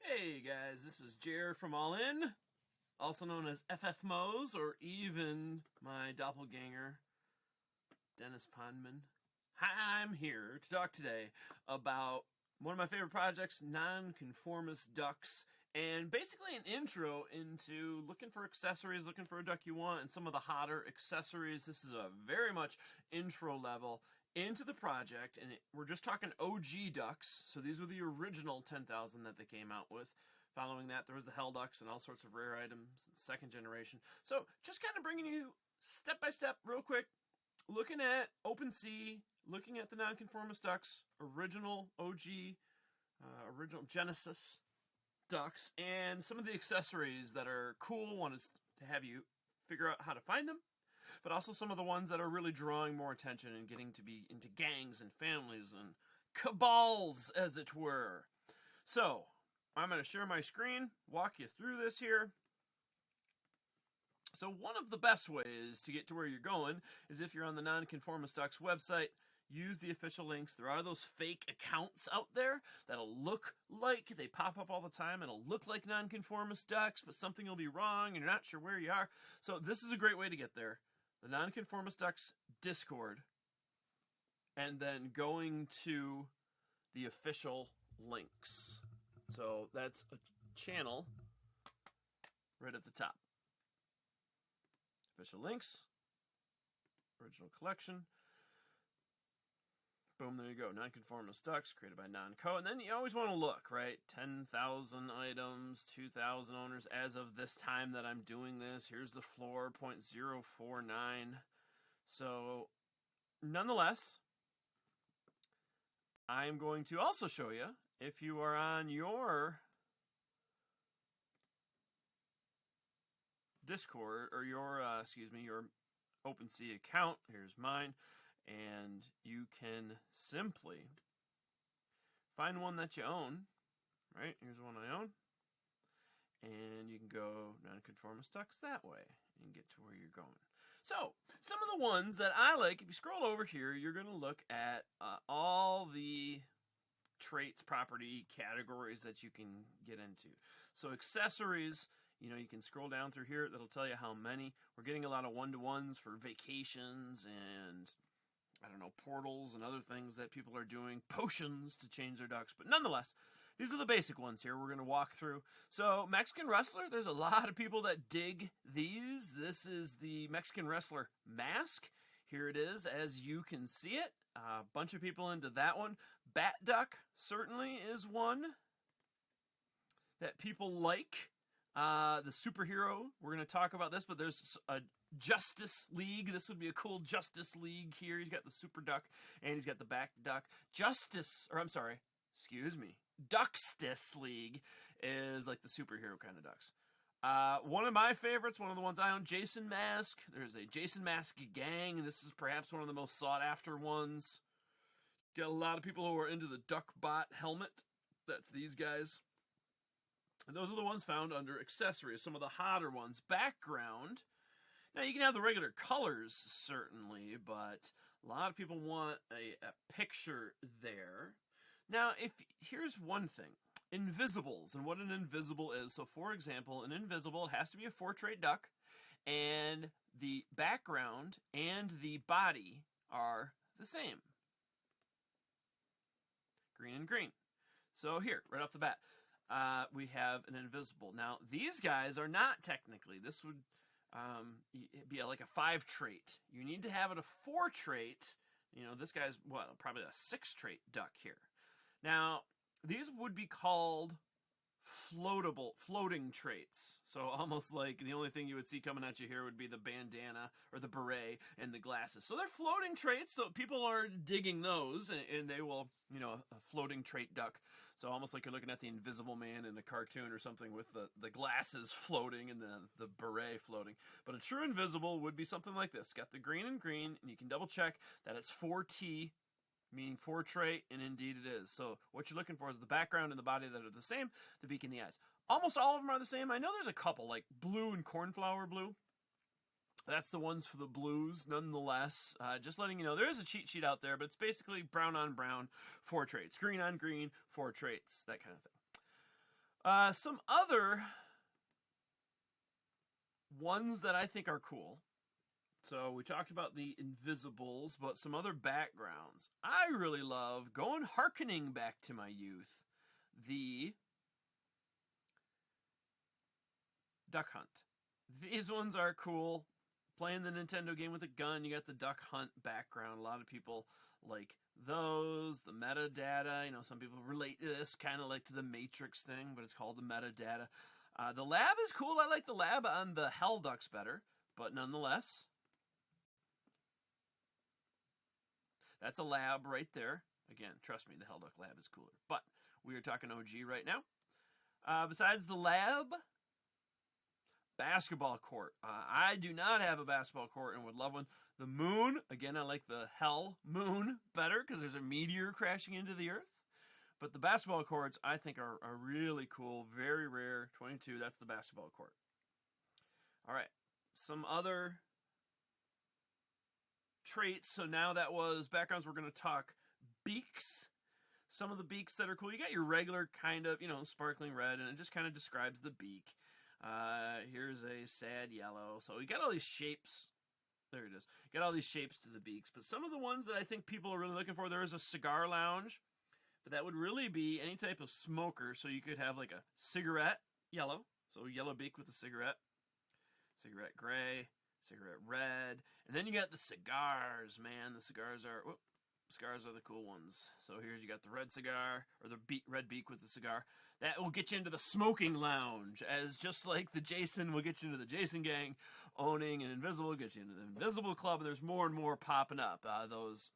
Hey guys, this is Jared from All In, also known as FF Moes, or even my doppelganger, Dennis Pondman. I'm here to talk today about one of my favorite projects, NonConformistDucks, and basically an intro into looking for accessories, looking for a duck you want, and some of the hotter accessories. This is a very much intro level into the project, and we're just talking OG ducks. So these were the original 10,000 that they came out with. Following that, there was the Hell Ducks and all sorts of rare items, second generation. So just kind of bringing you step by step, real quick, looking at OpenSea, looking at the NonConformistDucks, original OG, original Genesis ducks, and some of the accessories that are cool. One is to have you figure out how to find them, but also some of the ones that are really drawing more attention and getting to be into gangs and families and cabals, as it were. So, I'm going to share my screen, walk you through this here. So one of the best ways to get to where you're going is if you're on the NonConformistDucks website, use the official links. There are those fake accounts out there that'll look like, they pop up all the time, it'll look like NonConformistDucks, but something will be wrong and you're not sure where you are. So this is a great way to get there. The NonConformistDucks Discord, and then going to the official links. So that's a channel right at the top. Official links, original collection. Boom, there you go. NonConformistDucks, created by NonCo. And then you always want to look, right? 10,000 items, 2,000 owners as of this time that I'm doing this. Here's the floor, 0.049. So, nonetheless, I'm going to also show you, if you are on your Discord, or your, your OpenSea account, here's mine, and you can simply find one that you own, right? Here's one I own, and you can go NonConformistDucks that way and get to where you're going. So, some of the ones that I like, if you scroll over here, you're going to look at all the traits, property, categories that you can get into. So, accessories, you know, you can scroll down through here. That'll tell you how many. We're getting a lot of one-to-ones for vacations and, I don't know, portals and other things that people are doing. Potions to change their ducks. But nonetheless, these are the basic ones here we're going to walk through. So, Mexican Wrestler, there's a lot of people that dig these. This is the Mexican Wrestler mask. Here it is, as you can see it. A bunch of people into that one. Bat Duck certainly is one that people like. The superhero, we're going to talk about this, but there's a Justice League. This would be a cool Justice League here. He's got the Super Duck, and he's got the Back Duck. Duckstice League is like the superhero kind of ducks. One of my favorites, one of the ones I own, Jason Mask. There's a Jason Mask gang, and this is perhaps one of the most sought-after ones. Got a lot of people who are into the Duckbot helmet. That's these guys. And those are the ones found under accessories, some of the hotter ones. Background. Now, you can have the regular colors, certainly, but a lot of people want a picture there. Now, here's one thing. Invisibles, and what an invisible is. So, for example, an invisible, it has to be a 4-trait duck, and the background and the body are the same. Green and green. So here, right off the bat, we have an invisible. Now, these guys are not technically. This would be like a 5-trait. You need to have it a 4-trait. You know, this guy's, probably a 6-trait duck here. Now, these would be called floating traits. So almost like the only thing you would see coming at you here would be the bandana or the beret and the glasses. So they're floating traits, so people are digging those, and they will, you know, a floating trait duck. So almost like you're looking at the Invisible Man in a cartoon or something with the glasses floating and the beret floating. But a true invisible would be something like this. Got the green and green, and you can double check that it's 4T, meaning 4-trait, and indeed it is. So what you're looking for is the background and the body that are the same, the beak and the eyes. Almost all of them are the same. I know there's a couple, like blue and cornflower blue. That's the ones for the blues, nonetheless. Just letting you know, there is a cheat sheet out there, but it's basically brown on brown, 4 traits. Green on green, 4 traits, that kind of thing. Some other ones that I think are cool. So we talked about the invisibles, but some other backgrounds. I really love harkening back to my youth, the Duck Hunt. These ones are cool. Playing the Nintendo game with a gun, you got the Duck Hunt background. A lot of people like those, the metadata. You know, some people relate to this kind of like to the Matrix thing, but it's called the metadata. The lab is cool. I like the lab on the Hell Ducks better, but nonetheless, that's a lab right there. Again, trust me, the Hell Duck lab is cooler. But we are talking OG right now. Besides the lab, basketball court. I do not have a basketball court and would love one. The moon, again, I like the hell moon better because there's a meteor crashing into the earth. But the basketball courts, I think, are really cool. Very rare. 22, that's the basketball court. All right. Some other traits. So now that was backgrounds. We're going to talk beaks. Some of the beaks that are cool. You got your regular kind of, sparkling red, and it just kind of describes the beak. Here's a sad yellow. So you got all these shapes. There it is. You got all these shapes to the beaks. But some of the ones that I think people are really looking for, there is a cigar lounge. But that would really be any type of smoker. So you could have like a cigarette yellow. So yellow beak with a cigarette. Cigarette gray. Cigarette red. And then you got the cigars, man. The cigars are... Cigars are the cool ones. So here's you got the red cigar, or the red beak with the cigar. That will get you into the smoking lounge, as just like the Jason will get you into the Jason gang, owning an invisible gets you into the invisible club, and there's more and more popping up. Those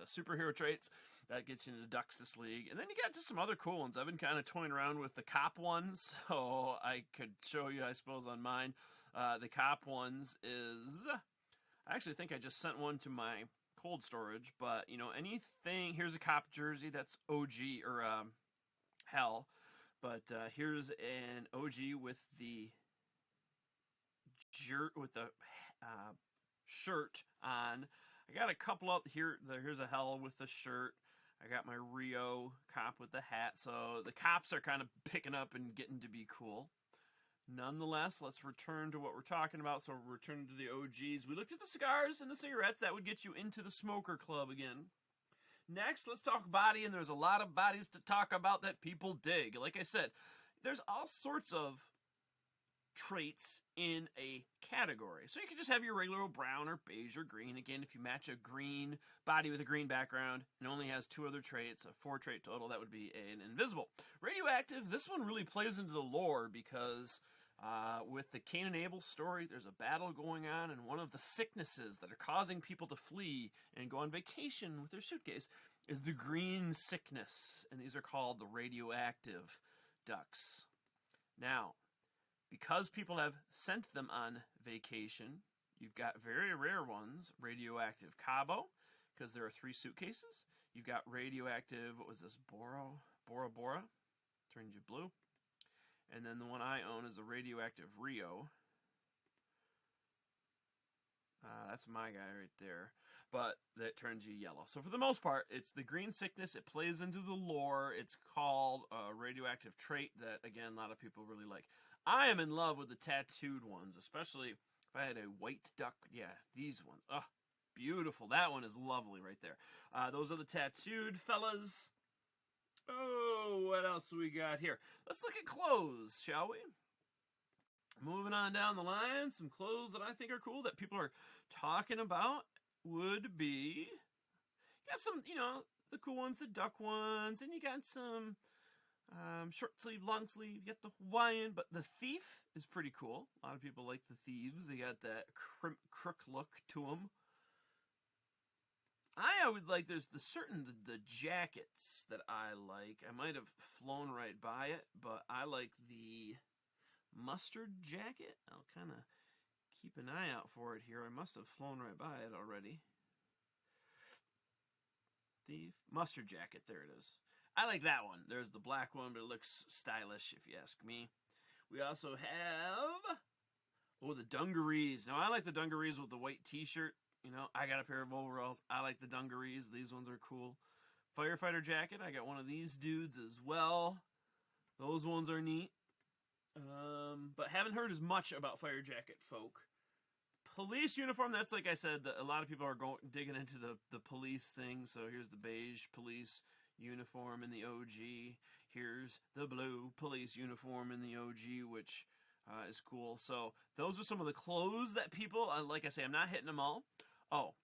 superhero traits, that gets you into Ducks League. And then you got just some other cool ones. I've been kind of toying around with the cop ones, so I could show you, I suppose, on mine. The cop ones is... I actually think I just sent one to my cold storage, but anything. Here's a cop jersey that's OG or hell, but here's an OG with the shirt on. I got a couple up here. Here's a hell with the shirt. I got my Rio cop with the hat. So the cops are kind of picking up and getting to be cool. Nonetheless, let's return to what we're talking about. So we're returning to the OGs. We looked at the cigars and the cigarettes. That would get you into the smoker club again. Next, let's talk body, and there's a lot of bodies to talk about that people dig. Like I said, there's all sorts of traits in a category. So you can just have your regular brown or beige or green. Again, if you match a green body with a green background and only has 2 other traits, a 4-trait total, that would be an invisible. Radioactive, this one really plays into the lore because with the Cain and Abel story, there's a battle going on, and one of the sicknesses that are causing people to flee and go on vacation with their suitcase is the green sickness, and these are called the radioactive ducks. Now, because people have sent them on vacation, you've got very rare ones, radioactive Cabo, because there are 3 suitcases. You've got radioactive, what was this, Bora Bora, turns you blue. And then the one I own is a radioactive Rio. That's my guy right there. But that turns you yellow. So for the most part, it's the green sickness. It plays into the lore. It's called a radioactive trait that, again, a lot of people really like. I am in love with the tattooed ones, especially if I had a white duck. Yeah, these ones. Oh, beautiful. That one is lovely right there. Those are the tattooed fellas. Oh, what else we got here? Let's look at clothes, shall we? Moving on down the line, some clothes that I think are cool that people are talking about would be... You got some, the cool ones, the duck ones, and you got some... short sleeve, long sleeve, you got the Hawaiian, but the thief is pretty cool. A lot of people like the thieves. They got that crook look to them. I would like, there's the jackets that I like. I might have flown right by it, but I like the mustard jacket. I'll kind of keep an eye out for it here. I must have flown right by it already. The mustard jacket, there it is. I like that one. There's the black one, but it looks stylish if you ask me. We also have, the dungarees. Now, I like the dungarees with the white t-shirt. I got a pair of overalls. I like the dungarees. These ones are cool. Firefighter jacket. I got one of these dudes as well. Those ones are neat. But haven't heard as much about Fire Jacket folk. Police uniform, that's like I said, a lot of people are digging into the police thing. So here's the beige police uniform in the OG. Here's the blue police uniform in the OG, which is cool. So those are some of the clothes that people, like I say, I'm not hitting them all. Oh,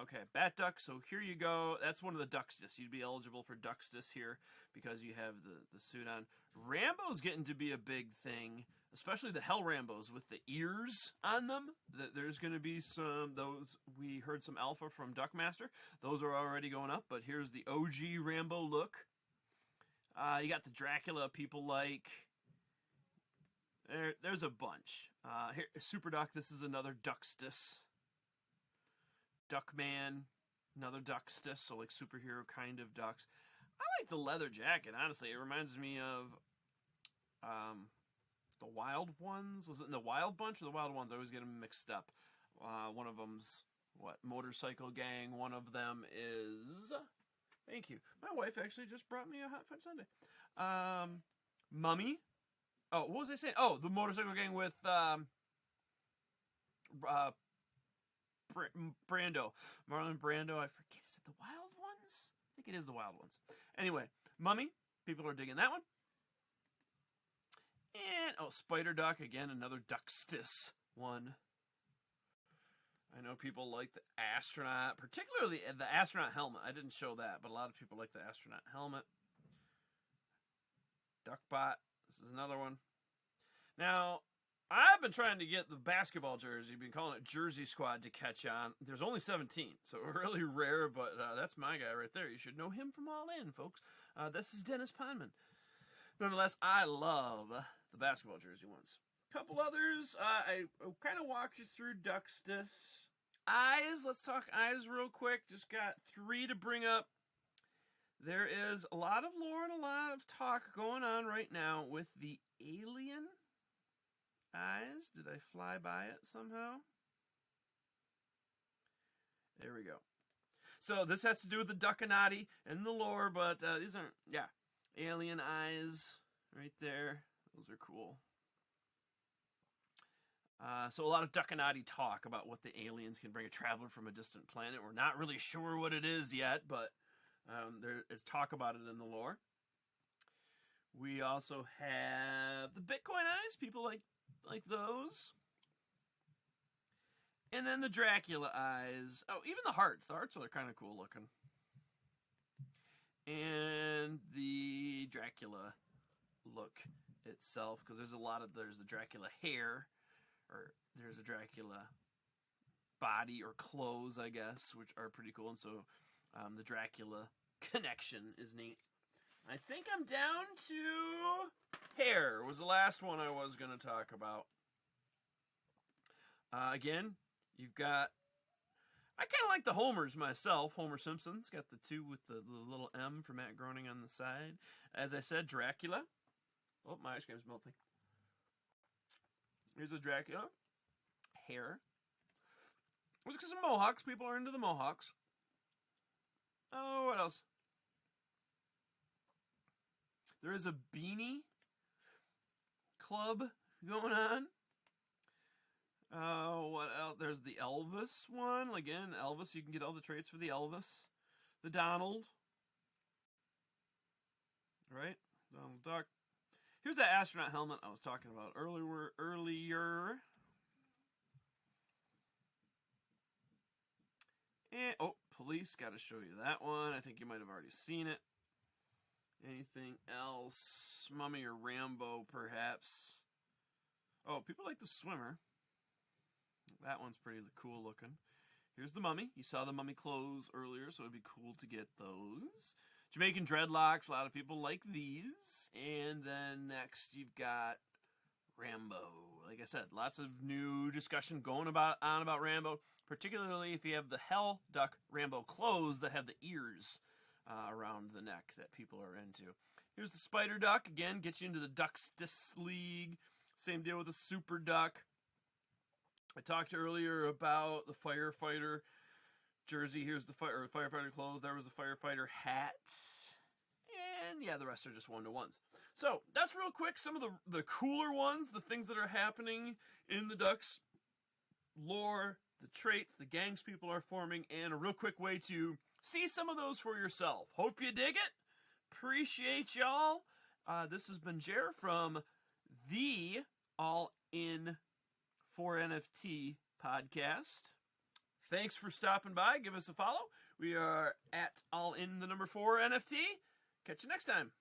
okay, Bat Duck, so here you go. That's one of the Duckstis. You'd be eligible for Duckstis here because you have the suit on. Rambo's getting to be a big thing, especially the Hell Rambos with the ears on them. There's going to be some, those, we heard some alpha from Duckmaster. Those are already going up, but here's the OG Rambo look. You got the Dracula people like. There's a bunch. Here, Super Duck, this is another Duckstis. Duckman, another Duckstis, so like superhero kind of ducks. I like the leather jacket, honestly. It reminds me of the Wild Ones. Was it in the Wild Bunch or the Wild Ones? I always get them mixed up. One of them's, Motorcycle Gang. One of them is... Thank you. My wife actually just brought me a Hot Fudge Sundae. Mummy. Oh, what was I saying? Oh, the Motorcycle Gang with... Brando. Marlon Brando. I forget. Is it the Wild Ones? I think it is the Wild Ones. Anyway, Mummy. People are digging that one. And, oh, Spider Duck. Again, another Duckstis one. I know people like the astronaut, particularly the astronaut helmet. I didn't show that, but a lot of people like the astronaut helmet. Duckbot. This is another one. Now, I've been trying to get the basketball jersey, been calling it Jersey Squad, to catch on. There's only 17, so really rare, but that's my guy right there. You should know him from All In, folks. This is Dennis Pondman. Nonetheless, I love the basketball jersey ones. Couple others. I kind of walked you through Duckstis. Eyes. Let's talk eyes real quick. Just got 3 to bring up. There is a lot of lore and a lot of talk going on right now with the alien eyes. Did I fly by it somehow? There we go. So this has to do with the Duckanati and the lore, but these aren't, yeah. Alien eyes right there. Those are cool. So a lot of Duckanati talk about what the aliens can bring, a traveler from a distant planet. We're not really sure what it is yet, but there is talk about it in the lore. We also have the Bitcoin eyes. People like those. And then the Dracula eyes. Oh, even the hearts. The hearts are kind of cool looking. And the Dracula look itself, because there's the Dracula hair, or there's a Dracula body or clothes, I guess, which are pretty cool. And so the Dracula connection is neat. I think I'm down to hair was the last one I was going to talk about. Again, you've got, I kind of like the Homers myself. Homer Simpson's got the 2 with the little M for Matt Groening on the side. As I said, Dracula. Oh, my ice cream's melting. Here's a Dracula. Hair. It was because of Mohawks. People are into the Mohawks. Oh, what else? There is a Beanie Club going on. What else? There's the Elvis one. Again, Elvis. You can get all the traits for the Elvis. The Donald. Right? Donald Duck. Here's that astronaut helmet I was talking about earlier. And, oh, police. Got to show you that one. I think you might have already seen it. Anything else? Mummy or Rambo, perhaps. Oh, people like the swimmer. That one's pretty cool looking. Here's the Mummy. You saw the Mummy clothes earlier, so it'd be cool to get those. Jamaican dreadlocks. A lot of people like these. And then next you've got Rambo. Like I said, lots of new discussion going on about Rambo, particularly if you have the Hell Duck Rambo clothes that have the ears around the neck that people are into. Here's the Spider Duck. Again, gets you into the Duckstis League. Same deal with the Super Duck. I talked earlier about the firefighter jersey. Here's the firefighter clothes. There was a firefighter hat. And yeah, the rest are just 1-to-1s. So that's real quick. Some of the cooler ones, the things that are happening in the Ducks lore, the traits, the gangs people are forming, and a real quick way to see some of those for yourself. Hope you dig it. Appreciate y'all. This has been Jer from the All In for NFT podcast. Thanks for stopping by. Give us a follow. We are at All In the number 4 NFT. Catch you next time.